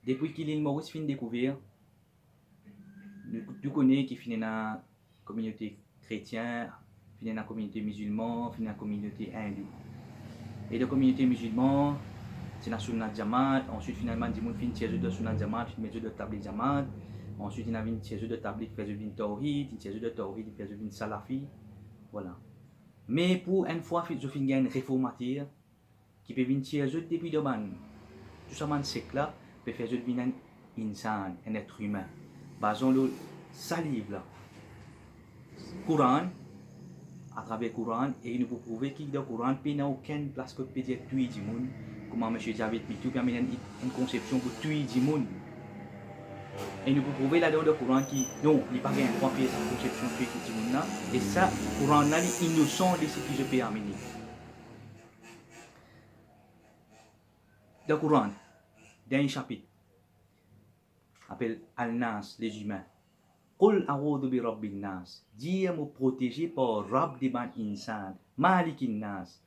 depuis qu'il est Maurice fin découvert, tu connais qui finit dans la communauté chrétienne, finit dans la communauté musulmane, finit dans la communauté hindoue. Et la communauté musulmane, c'est la Sunna Jamaat, ensuite finalement, il y a une tiers de Sunna Jamaat, une tiers de table Jamaat, ensuite il y a une tiers de table qui fait une Tawhid, une tiers de Tawhid qui fait une Salafi, voilà. Mais pour une fois, je finis une réformateur qui peut venir tiers depuis de tout ça, c'est là, peut faire un insan, un être humain. Basons le salive là, Coran, à travers le Coran, et nous pouvons prouver que le Coran n'a aucune place que peut dire tuer du monde. Comment M. Javid Mitou permet une conception pour tuer du monde. Et nous pouvons prouver là-dedans le Coran qui, non, il n'y a pas rien pour faire cette conception de tuer du monde là. Et ça, le Coran là, il est innocent de ce que je peux amener. Le Coran, dernier chapitre, appelle Al-Nas, les humains. Qul a'udhu bi rabbin nas. Dire me protéger par Rabb des ban insan, Malikin nas,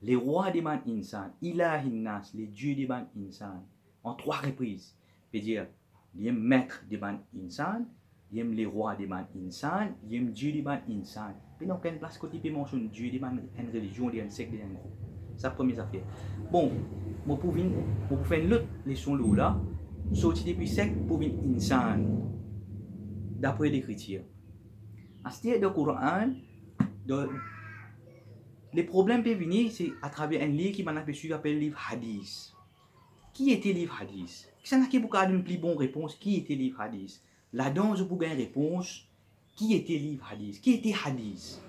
les rois des ban insan, Ilahin nas, les dieux des ban insan. En 3 reprises. Peut dire, il y a maître des ban insan, il y a les rois des ban insan, il y a dieu des ban insan. Puis dans quelle place côté peut mentionner dieu des ban une religion, un secte, un groupe. C'est la première affaire. Bon, moi pour faire une autre leçon là, sortir depuis secte pour venir insan. D'après l'écriture. À ce stade du Coran, les problèmes peuvent venir c'est à travers un livre qui m'a aperçu appelé le livre Hadith. Qui était le livre Hadith? Ça n'a pas une plus bonne réponse. Qui était le livre Hadith? Là-dedans, je peux gagner une réponse. Qui était le livre Hadith? Qui était Hadith?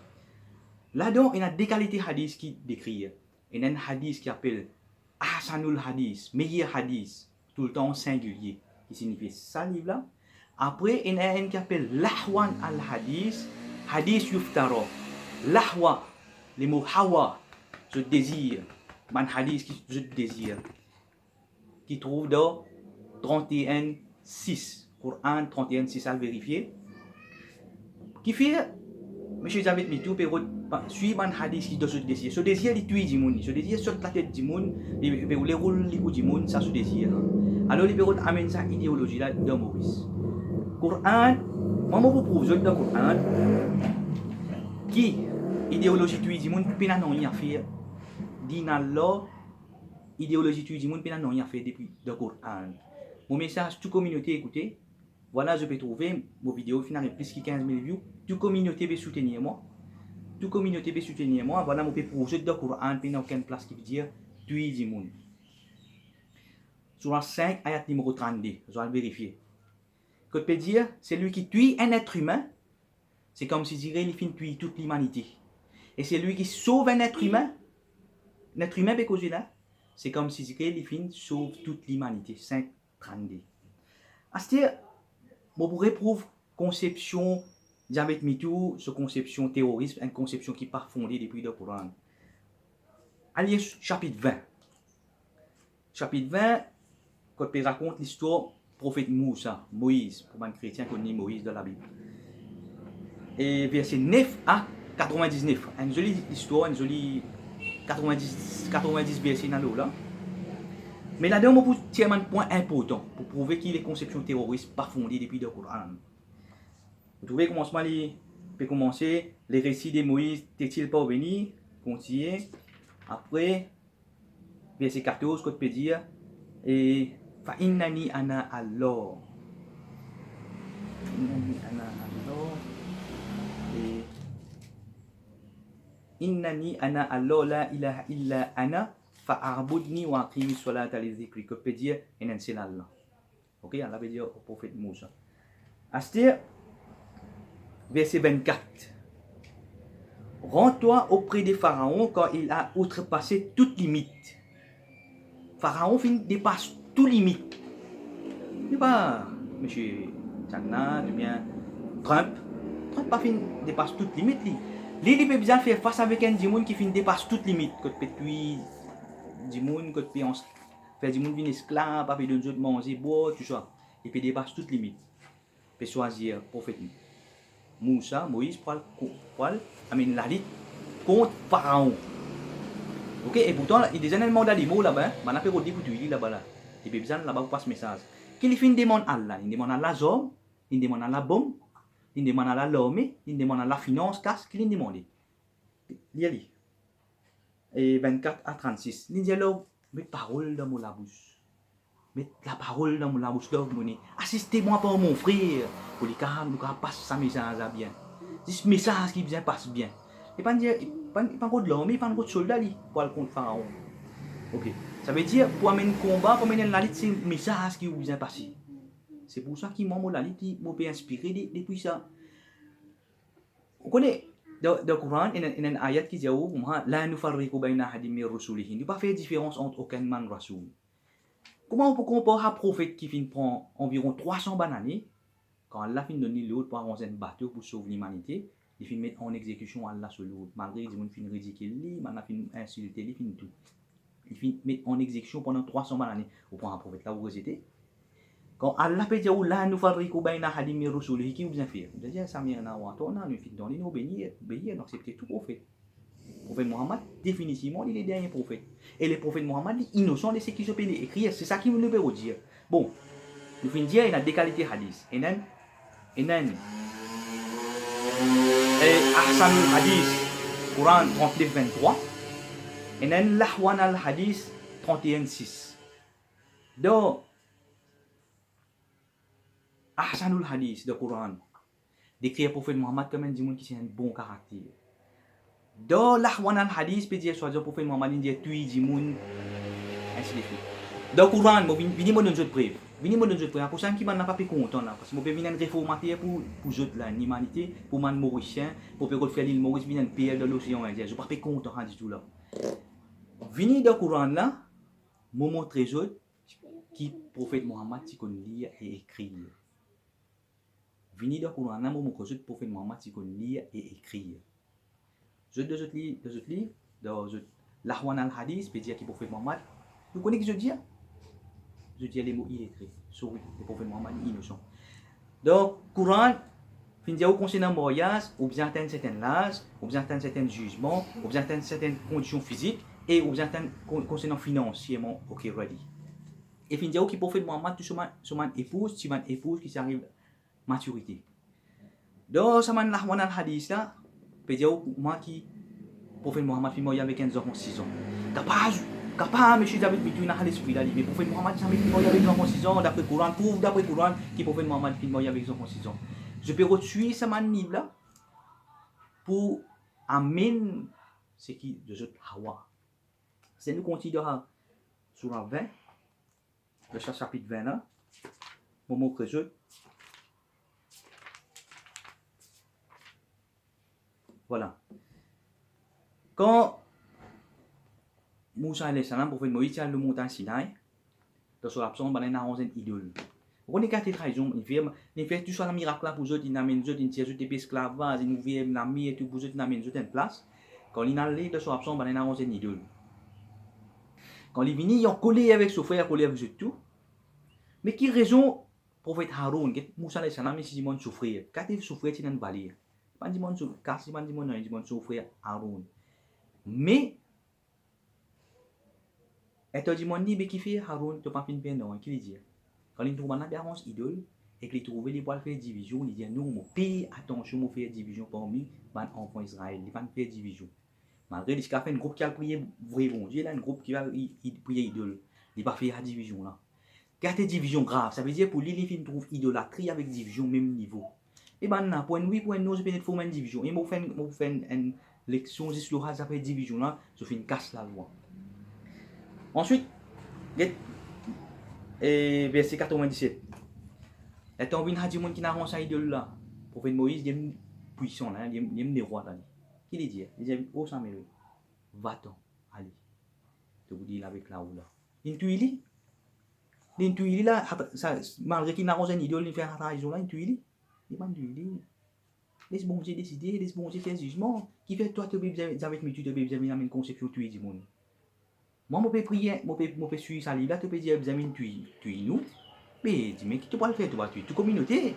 Là-dedans, il y a 2 qualités Hadith qui décrivent. Il y a un Hadith qui appelle Ahsanul Hadith, meilleur Hadith, tout le temps singulier, qui signifie ça livre-là. Après, il y a un qui appelle Lahwan al-Hadith, Hadith yuftara. Lahwa, les mots hawa, je désire, man hadith qui je désire, qui trouve dans 31.6, Coran 31.6 à vérifier, qui fait, M. Javid Mitou peut suivre un hadith qui je désire. Ce désir, il tue du monde, ce désir sur la tête du monde, il peut rouler du monde, ça se désire. Alors, il peut amener cette idéologie-là de Maurice. Coran, moi je vous prouve dans le Coran qui idéologie tuer du monde pena non y a fait dinallah idéologie tuer du monde pena non y a fait depuis le Coran. Mon message toute communauté écoutez, voilà je peux trouver vos vidéos finalement plus que 15 000 views, toute communauté veut soutenir moi. Toute communauté veut soutenir moi, voilà je peux prouver dans le Coran pena aucune place qui veut dire tuer du monde. Surah 5 ayat numéro 32, je vais le vérifier. Que peut dire, c'est lui qui tue un être humain, c'est comme si dirait il finit de tuer toute l'humanité. Et c'est lui qui sauve un être humain peut causer là, c'est comme si dirait il finit de sauve toute l'humanité. 5.32. À ce dire, on pourrait prouver conception Javid Mitou, ce conception terroriste, une conception qui n'est pas fondée depuis le Coran. Allez, chapitre 20. Chapitre 20, quand on raconte l'histoire prophète Moussa, Moïse, pour un chrétien connaît Moïse dans la Bible. Et verset 9 à 99. Une jolie histoire, une jolie 90 versets dans là. Mais là-dedans, on peut tirer un point important pour prouver qu'il y a des conceptions terroristes pas fondées depuis le Coran. Vous trouvez commencement peut commencer, les récits de Moïse n'étaient-ils pas venus? Continuer. Après, verset 14, qu'on peut dire, et Fa'innani ana Allah. Innani ana Allah. Innani ana Allah la ilaha illa ana fa'arbudni wa aqimi salata li dhikri. Que peut dire en c'est Allah. OK, Allah veut dire au prophète Moussa. Astir verset 24. Rends-toi auprès des pharaons quand il a outrepassé toute limite. Pharaon dépasse toute limite. C'est pas M. Chagna, ou bien Trump. Trump pas dépasse toute limite. Il peut bien faire face avec un dimoun qui dépasse toute limite. Quand tu peux dimoun, quand tu peux faire dimoun venir esclave, pas de autres manger, boire, tout ça. Il peut dépasser toute limite. Il peut choisir prophète Moussa, Moïse, pour la lutte contre Pharaon. Ok, et pourtant, il y a des éléments d'animaux là-bas, on a fait des pour tuer là-bas. Il peut besoin là-bas passe message. Qu'il fin demande Allah, il demande Allah zom, il demande Allah bombe, il demande Allah l'armée, il demande Allah finance, casse, qu'il demande. Lire. Et 24 à 36. Il dit alors, mes paroles dans mon la bouche. Mettre la parole dans la bouche d'homme. Assistez-moi par mon frère. Pour les carams, nous passe sa message bien. C'est ce message qui bien passe bien. Et pas dire, pas de l'homme, pas de soldat pour le contre Pharaon. Ok. Ça veut dire, pour amener un combat, pour amener la lutte, c'est un message qui bien passé. C'est pour ça qu'il m'a la lutte, il m'a inspiré depuis ça. Vous connaissez, dans le Coran, il y a une ayat qui dit, la nufarriqu bayna ahadin min rusulihi. Il ne pas faire différence entre aucun man rasoul. Comment on peut comparer un prophète qui prend environ 300 années, quand Allah finit de donner l'autre pour avancer un bateau pour sauver l'humanité, il finit mettre en exécution Allah sur l'autre. Malgré que les gens finissent ridicules, il finit insulter, il finit tout. Il finit mettre en exécution pendant 300 années. Vous prenez un prophète là où vous étiez. Quand Allah peut dire, là, nous fabriquons bayna hadim min rusulihi, qui vous a fait? Vous dire, ça m'a n'a pas, on a nous finit dans les nous obéir, d'accepter tout prophète. Le prophète Mohammed, définitivement, il est le dernier prophète. Et le prophète Mohammed, il est innocent de ce qui se peut écrire. C'est ça qui me le peut dire. Bon, nous finissons dire, il y a des qualités hadith. Il y a Ahsanul Hadith, Coran 39-23. Il y a Lahwan al-Hadith 31-6. Donc, Ahsanul Hadith de Coran décrit le prophète Mohammed comme un démon qui a un bon caractère. Dans l'Ahwan al-Hadith, peut dire soit le prophète Mohammed il dit tuer démon ainsi de suite. Dans le Coran, venez me donner une preuve. Venez me donner une preuve. Pour ça qui n'a pas pu content là, parce que je peux venir un réformateur pour l'humanité, pour man mauricien, pour faire l'île Maurice, venir un pays de l'océan Indien. Je ne peux pas content du tout là. Venez dans le Coran là, me montrer qui prophète Mohammed qui connaît lire et écrire. Venez dans le Coran là, me montrer le prophète Mohammed qui connaît lire et écrire. Je deux autres livres, dans l'Ahwan al-Hadith, peut dire qui prophète Mohammed. Vous connaissez ce que je dis? Je dis les mots illettrés. Sur le prophète Mohammed innocent. Donc, Coran, fin dire concernant le mariage, ou bien atteindre certains âges, ou bien atteindre certains jugements, ou bien atteindre certaines conditions physiques, et ou bien atteindre concernant financièrement, ok, ready. Et fin dire qui prophète Mohammed, tout sur une épouse qui arrive à maturité. Donc, ça m'a l'Ahwan al-Hadith là, peut dire moi qui prophète Mohammed fait marier avec un enfant 6 ans. Capable, monsieur David Mitou n'a l'esprit là, mais prophète Mohammed jamais fait marier avec un enfant 6 ans, d'après le Coran, qui prophète Mohammed fait marier avec un enfant 6 ans. Je peux retuer ça m'a livre là pour amener ce qui de cette Hawa. C'est nous considérons sur la 20, le chapitre 20 là, moment que je voilà. Quand Moussa alayhi salam, prophète Moïse, le montagne Sinaï, dans son absence, il a une idole. Vous connaissez quatre trahisons, il fait tout ça, le miracle là pour eux, il amène eux, il tire eux des esclavages, il nous vient l'ami et tout pour eux, il amène eux une place. Quand il est allé dans son absence, il a une idole. Quand il est venu, il a collé avec son frère, collé avec eux tout. Mais qui raison, prophète Haroun, Moussa alayhi salam, c'est Simon son frère. Quand il souffrait, il a une balai. Pas Simon son frère, car Simon son frère Haroun. Mais et tu dis mon dit mais qui fait Haroun tu pas fin bien non qui dit quand il trouve un avance idole et qu'il trouve les poils faire division il dit non mon pays attention mon faire division parmi ban enfant Israël il va faire division malgré il a fait un groupe qui a prié vrai bon Dieu là un groupe qui va prier idole il va faire division là car division grave ça veut dire pour lui il trouve idolâtrie avec division même niveau et ben là point oui point non je peux être former une division et moi fait une lection juste le ça fait division là je fais une casse la loi. Ensuite, verset 97. Et on vient à dire qui n'a pas rendu idole là. Prophète Moïse, il est puissant là, il est des rois là. Qui dit? Il dit, oh Samuel, va-t'en, allez. Je vous dis avec la ou là. L'intuili là, malgré qu'il n'a pas rendu idole, il fait un trahison là, l'intuili. Il m'a dit, laisse bon Dieu décider, laisse bon Dieu faire jugement. Qui fait toi, tu bébé avec mes tu te bébé une conception tu es du monde. Moi, je peux prier, je peux suivre ça là, tu peux dire, examine, tu nous. Mais dis, mais qui tu peux le faire, tu vas tuer toute communauté.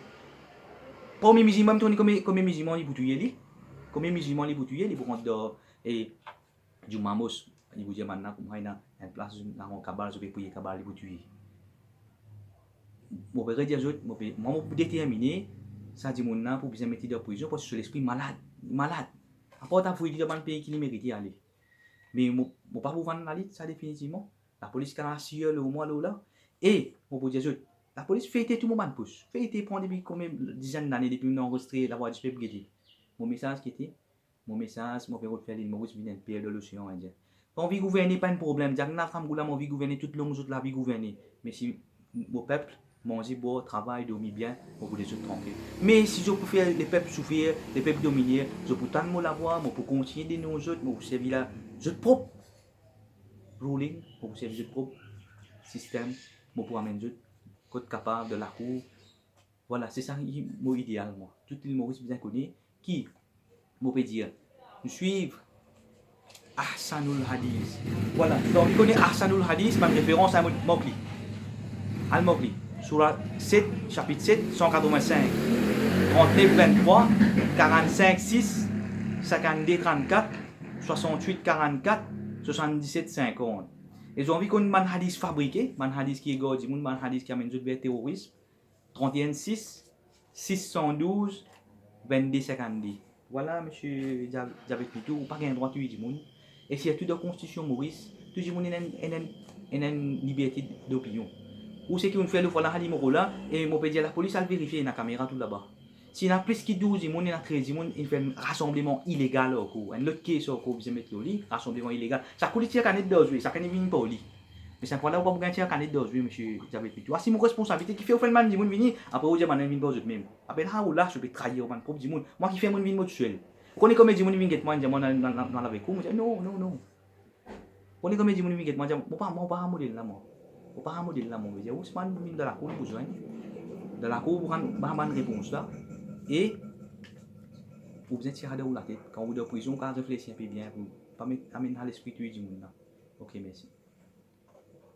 Pour mes musulmans, comme musulmans, ils vous tuer, comme musulmans, ils vous tuer, ils vous rentrent dans, et du mamos, ils vous disent maintenant, comme il y a une place, dans un cabal, je peux prier cabal, ils vous tuer. Moi, je vais dire, moi, je peux déterminer, ça dit mon pour bien mettre en prison parce que c'est l'esprit malade. Malade. Après, tu as fouillé dans un pays qui mérite d'y aller. Mais je ne pas vous vendre la liste, ça définitivement. La police qui a assuré le mois là. Et, je peux dire, la police fait tout le monde pousse. Fait été prendre depuis combien de dizaines d'années depuis nous enregistré la voix du peuple. Mon message qui était, mon message, mon père de faire l'île Maurice vient de payer de l'océan Indien. On vit gouverner, pas un problème. Diagnostic n'a pas de on vit gouverner toute longue toute la vie gouverner. Mais si mon peuple manger, boire, travailler, dormir bien, on vous les autres tranquilles. Mais si je peux faire les peuples souffrir, les peuples dominer, je peux tellement la voir, je peux continuer de nos autres, je peux servir là, je propre ruling, je peux servir de propre système, je peux amener d'autres, code capable de la cour. Voilà, c'est ça mon idéal, moi. Tout le monde bien connu, qui, je peux dire, nous suivre Ahsanul Hadith. Voilà, donc on connaît Ahsanul Hadith, ma référence à Mokli. Al-Mokli. Surah 7, chapitre 7, 185, 39, 23, 45, 6, 52, 34, 68, 44, 77, 50. Et j'ai envie qu'on ait un hadith fabriqué, un hadith qui est gauche, un hadith qui amène vers le terrorisme, 31, 6, 612, 22, 52. Voilà, monsieur Javet Pito, ou pas un droit de tuer du monde. Et s'il y a toute la constitution Maurice, tout le monde a une liberté d'opinion. Ou c'est qu'on fait le voilà Halimoro là et mon peut dire la police a vérifié la caméra tout là-bas. S'il y a plus que 12 il y a 13 il fait un rassemblement illégal au coup. Un autre case au coup vous mettre le lit, rassemblement illégal. Ça coule tirer canet d'aujourd'hui, ça canne venir pas au lit. Mais c'est pas là où pas gagner tirer canet d'aujourd'hui monsieur Javet Pitou. Si mon responsabilité qui fait au fait man dit mon venir après vous dire man venir pas autres même. Après là ou là je peux trahir man pour dire mon moi qui fait mon venir moi tout seul. Connais comme dit mon venir get moi dire moi dans la vécu, moi non non non. Connais comme dit mon venir get moi dire moi pas modèle là moi. Au pas modèle là mon vieux Ousmane de la cour besoin de la cour pour une réponse là et vous êtes tiré de la tête quand vous êtes en prison quand réfléchir un peu bien pour pas mettre à l'esprit du monde là. OK merci.